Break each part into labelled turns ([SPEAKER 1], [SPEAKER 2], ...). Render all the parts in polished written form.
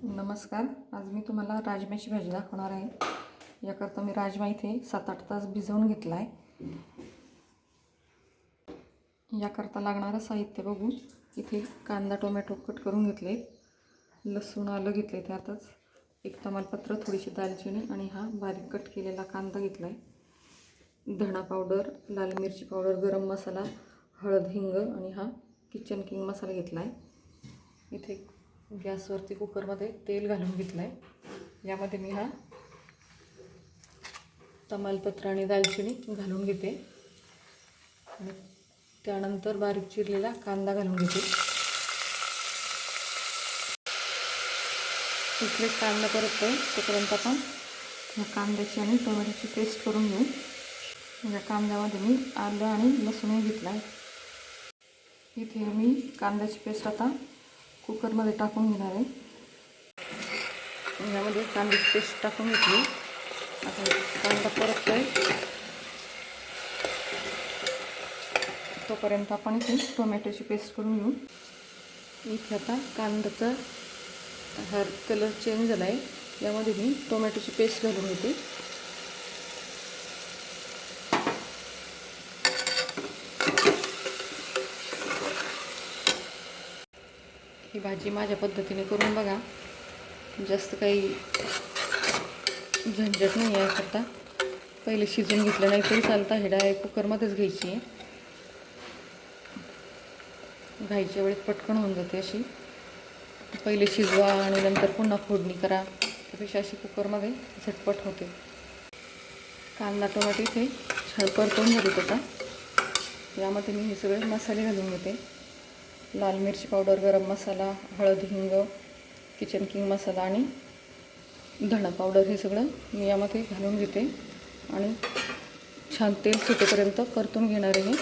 [SPEAKER 1] नमस्कार. आज मी तुम्हाला राजम्याची भाजी दाखवणार आहे. याकरता मी राजमा इथे 7-8 तास भिजवून घेतला आहे. याकरता लागणारं साहित्य बघू. इथे कांदा टोमॅटो कट करून घेतले, लसूण आलं घेतले, त्यातच एक तमालपत्र, थोडीशी दालचिनी आणि हा बारीक कट केलेला कांदा घेतला आहे. धणा पावडर, लाल मिरची पावडर, गरम मसाला, हळद, हिंग आणि हा किचन किंग मसाला घेतला आहे. इथे गॅसवरती कुकरमध्ये तेल घालून घेतलं आहे. यामध्ये मी हा तमालपत्र आणि दालचिनी घालून घेते आणि त्यानंतर बारीक चिरलेला कांदा घालून घेते. इकडे कांदा परततोय तोपर्यंत आपण या कांद्याची आणि टोमॅटोची पेस्ट करून घेऊ. या कांद्यामध्ये मी आलं आणि लसूणही घेतला आहे. इथे मी कांद्याची पेस्ट आता कुकरमध्ये टाकून घेणार आहे. यामध्ये कांद्याची पेस्ट टाकून घेतली. आता कांदा परततोय तोपर्यंत आपण इथे टोमॅटोची पेस्ट करून घेऊ. इथे आता कांद्याचा हा कलर चेंज झाला आहे. यामध्ये मी टोमॅटोची पेस्ट घालून घेते. ही भाजी माझ्या पद्धतीने करून बघा. जास्त काही झंझट नाही आहे. करता पहिले शिजून घेतलं नाही तरी चालतं. हे डायरेक्ट कुकरमध्येच घ्यायची आहे. घाईच्या वेळेस पटकन होऊन जाते अशी. पहिले शिजवा आणि नंतर पुन्हा फोडणी करा, त्यापेक्षा अशी कुकरमध्ये झटपट होते. कांदा टोमॅटो इथे छान परतून झालेत. आता यामध्ये मी हे सगळे मसाले घालून घेते. लाल मिरची पावडर, गरम मसाला, हळद, हिंग, किचन किंग मसाला आणि धणा पावडर हे सगळं मी यामध्ये घालून घेते आणि छान तेल सुटेपर्यंत परतून घेणार आहे.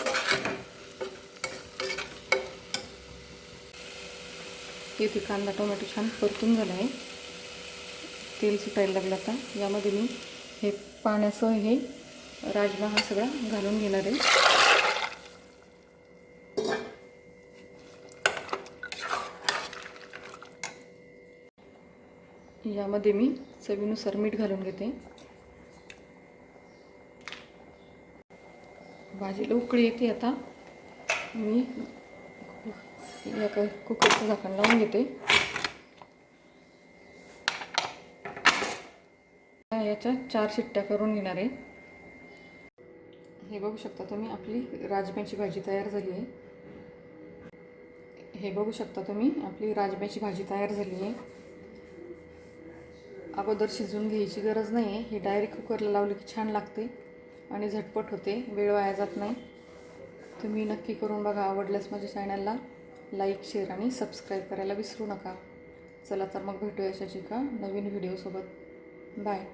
[SPEAKER 1] इथे कांदा टोमॅटो छान परतून झाला आहे. तेल सुटायला लागलं. आता यामध्ये मी हे पाण्यासह हे राजमा हा सगळा घालून घेणार आहे. यामध्ये मी चवीनुसार मीठ घालून घेते. भाजीला उकळी येते. आता मी या कुकरचं झाकण लावून घेते. याच्या 4 शिट्ट्या करून घेणार आहे. हे बघू शकता तुम्ही, आपली राजम्याची भाजी तयार झाली आहे. हे बघू शकता तुम्ही, आपली राजम्याची भाजी तयार झाली आहे. अगोदर शिजवून घ्यायची गरज नाही आहे. हे डायरेक्ट कुकरला लावले की छान लागते आणि झटपट होते, वेळ वाया जात नाही. तुम्ही नक्की करून बघा. आवडल्यास माझ्या चॅनलला लाईक, शेअर आणि सबस्क्राईब करायला विसरू नका. चला तर मग भेटूया अशाच एका नवीन व्हिडिओसोबत. बाय.